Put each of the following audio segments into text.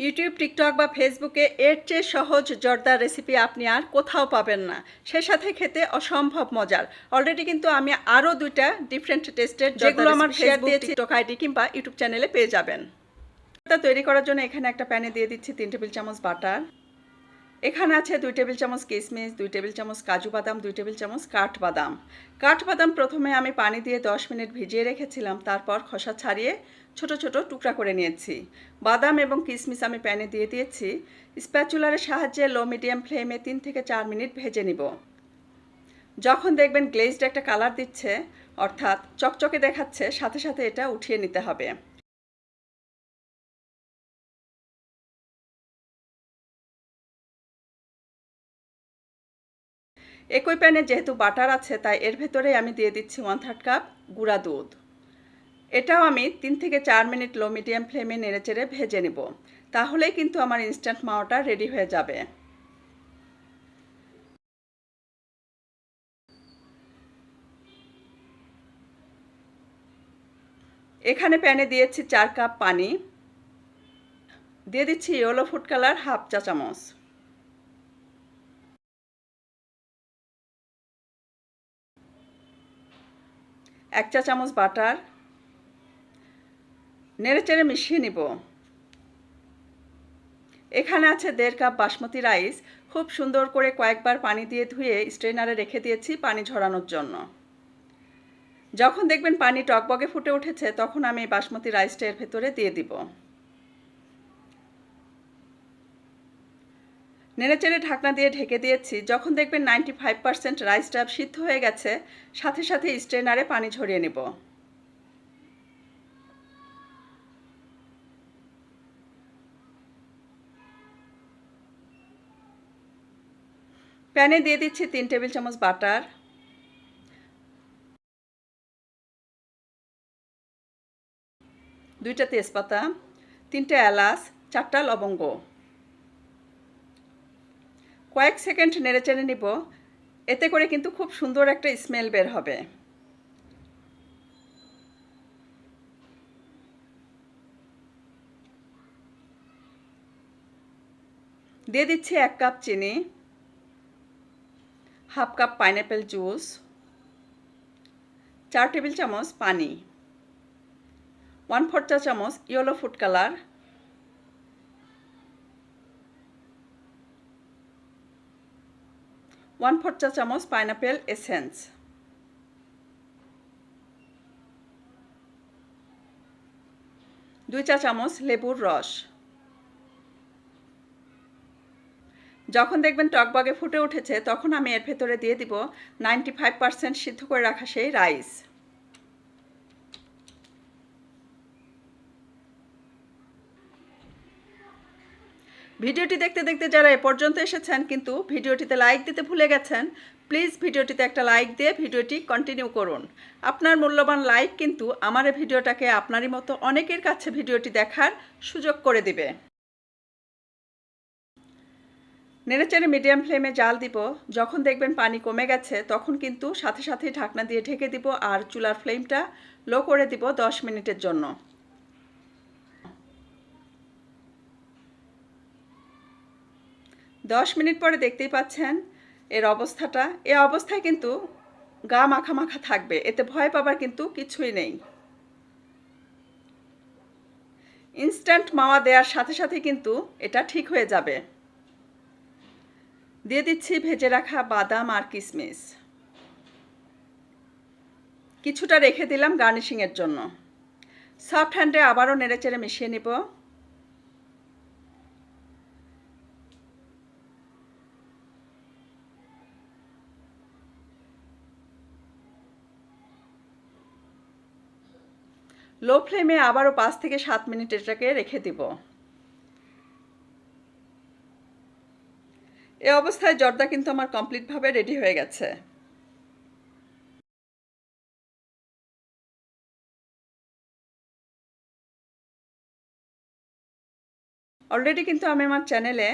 YouTube, TikTok বা ফেসবুকে এর চেয়ে সহজ জর্দার রেসিপি আপনি আর কোথাও পাবেন না। সে সাথে খেতে অসম্ভব মজার। অলরেডি কিন্তু আমি আরও 2টা ডিফারেন্ট টেস্টের যেগুলো আমার ফেসবুক, টিকটক আইডি কিংবা ইউটিউব চ্যানেলে পেয়ে যাবেন। এটা তৈরি করার জন্য এখানে একটা প্যানে দিয়ে দিচ্ছি 3 টেবিল চামচ বাটার। এখানে আছে 2 টেবিল চামচ কিশমিশ, 2 টেবিল চামচ কাজু বাদাম, 2 টেবিল চামচ কাঠবাদাম। কাঠবাদাম প্রথমে আমি পানি দিয়ে 10 মিনিট ভিজিয়ে রেখেছিলাম, তারপর খোসা ছাড়িয়ে ছোট ছোট টুকরা করে নিয়েছি। বাদাম এবং কিশমিশ আমি প্যানে দিয়ে দিয়েছি। স্প্যাচুলারের সাহায্যে লো মিডিয়াম ফ্লেমে 3 থেকে 4 মিনিট ভেজে নিব। যখন দেখবেন গ্লেজড একটা কালার দিচ্ছে, অর্থাৎ চকচকে দেখাচ্ছে, সাথে সাথে এটা উঠিয়ে নিতে হবে। একই প্যানে যেহেতু বাটার আছে, তাই এর ভেতরে আমি দিয়ে দিচ্ছি 1/3 কাপ গুঁড়া দুধ। এটাও আমি 3 থেকে 4 মিনিট লো মিডিয়াম ফ্লেমে নেড়েচেড়ে ভেজে নেব। তাহলেই কিন্তু আমার ইনস্ট্যান্ট মাওয়াটা রেডি হয়ে যাবে। এখানে প্যানে দিয়েছি 4 কাপ পানি। দিয়ে দিচ্ছি ইয়েলো ফুড কালার হাফ চা চামচ। এক চা চামচ বাটার। নেড়েচেড়ে মিশিয়ে নিব। এখানে আছে 1.5 কাপ বাসমতি রাইস। খুব সুন্দর করে কয়েকবার পানি দিয়ে ধুয়ে স্ট্রেনারে রেখে দিয়েছি পানি ঝরানোর জন্য। যখন দেখবেন পানি টকবকে ফুটে উঠেছে, তখন আমি বাসমতি রাইসটা এর ভেতরে দিয়ে দিব। নেড়েচেড়ে ঢাকনা দিয়ে ঢেকে দিয়েছি। যখন দেখবেন 95% রাইসটা সিদ্ধ হয়ে গেছে, সাথে সাথে স্ট্রেনারে পানি ঝরিয়ে নেব। প্যানে দিয়ে দিচ্ছি 3 টেবিল চামচ বাটার, 2টা তেজপাতা, 3টে এলাচ, 4টা লবঙ্গ। কয়েক সেকেন্ড নেড়েচেড়ে নিব। এতে করে কিন্তু খুব সুন্দর একটা স্মেল বের হবে। দিয়ে দিচ্ছি 1 কাপ চিনি, half cup pineapple juice, 4 table চামচ পানি, 1/4 চা চামচ ইয়েলো ফুড কালার, 1/4 চা চামচ পাইনঅ্যাপেল এসেন্স, 2 চা চামচ লেবুর রস। যখন দেখবেন টকবগে ফুটে উঠেছে, তখন আমি এর ভেতরে দিয়ে দিব 95% সিদ্ধ করে রাখা সেই রাইস। ভিডিওটি দেখতে দেখতে যারা এ পর্যন্ত এসেছেন কিন্তু ভিডিওটিতে লাইক দিতে ভুলে গেছেন, প্লিজ ভিডিওটিতে একটা লাইক দিয়ে ভিডিওটি কন্টিনিউ করুন। আপনার মূল্যবান লাইক কিন্তু আমার এই ভিডিওটাকে আপনারই মতো অনেকের কাছে ভিডিওটি দেখার সুযোগ করে দিবে। নেড়েচেড়ে মিডিয়াম ফ্লেমে জাল দিব। যখন দেখবেন পানি কমে গেছে, তখন কিন্তু সাথে সাথেই ঢাকনা দিয়ে ঢেকে দিব আর চুলার ফ্লেমটা লো করে দিব 10 মিনিটের জন্য। 10 মিনিট পরে দেখতেই পাচ্ছেন এর অবস্থাটা। এই অবস্থায় কিন্তু গা মাখা মাখা থাকবে, এতে ভয় পাবার কিন্তু কিছুই নেই। ইনস্ট্যান্ট মাওয়া দেওয়ার সাথে সাথে কিন্তু এটা ঠিক হয়ে যাবে। দিয়ে দিচ্ছি ভেজে রাখা বাদাম আর কিশমিশ। কিছুটা রেখে দিলাম গার্নিশিংয়ের জন্য। সফট হ্যান্ডে আবারও নেড়েচেড়ে মিশিয়ে নিব। লো ফ্লেমে আবারও 5 থেকে 7 মিনিট এটাকে রেখে দিব। এই অবস্থায় জর্দা কিন্তু আমার কমপ্লিটভাবে রেডি হয়ে গেছে। অলরেডি কিন্তু আমি আমার চ্যানেলে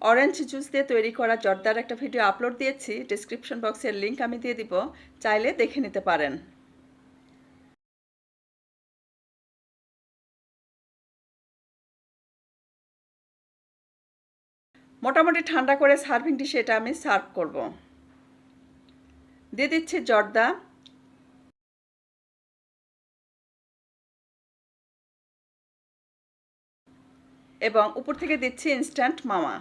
অরেঞ্জ জুস দিয়ে তৈরি করা জর্দার একটা ভিডিও আপলোড দিয়েছি। ডেসক্রিপশন বক্সের লিঙ্ক আমি দিয়ে দিব, চাইলে দেখে নিতে পারেন। মোটামুটি ঠান্ডা করে সার্ভিং ডিশে এটা আমি সার্ভ করব। দিয়ে দিচ্ছি জর্দা, এবং উপর থেকে দিচ্ছি ইনস্ট্যান্ট মাওয়া।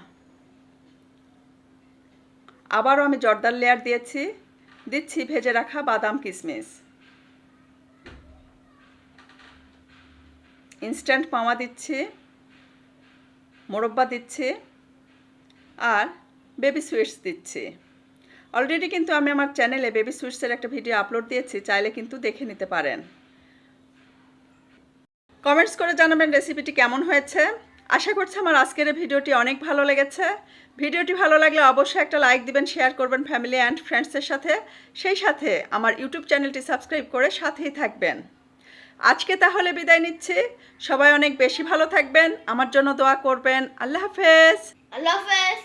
আবারও আমি জর্দার লেয়ার দিয়েছি, দিচ্ছি ভেজে রাখা বাদাম কিশমিশ, ইনস্ট্যান্ট মাওয়া দিচ্ছি, মোরব্বা দিচ্ছি, আর বেবি সুইটস দিচ্ছি। অলরেডি কিন্তু আমি আমার চ্যানেলে বেবি সুইটসের একটা ভিডিও আপলোড দিয়েছি, চাইলে কিন্তু দেখে নিতে পারেন। কমেন্টস করে জানাবেন রেসিপিটি কেমন হয়েছে। আশা করছি আমার আজকের ভিডিওটি অনেক ভালো লেগেছে। ভিডিওটি ভালো লাগলে অবশ্যই একটা লাইক দিবেন, শেয়ার করবেন ফ্যামিলি অ্যান্ড ফ্রেন্ডসের সাথে। সেই সাথে আমার ইউটিউব চ্যানেলটি সাবস্ক্রাইব করে সাথেই থাকবেন। আজকে তাহলে বিদায় নিচ্ছি। সবাই অনেক বেশি ভালো থাকবেন, আমার জন্য দোয়া করবেন। আল্লাহ হাফেজ। আল্লাহ হাফেজ।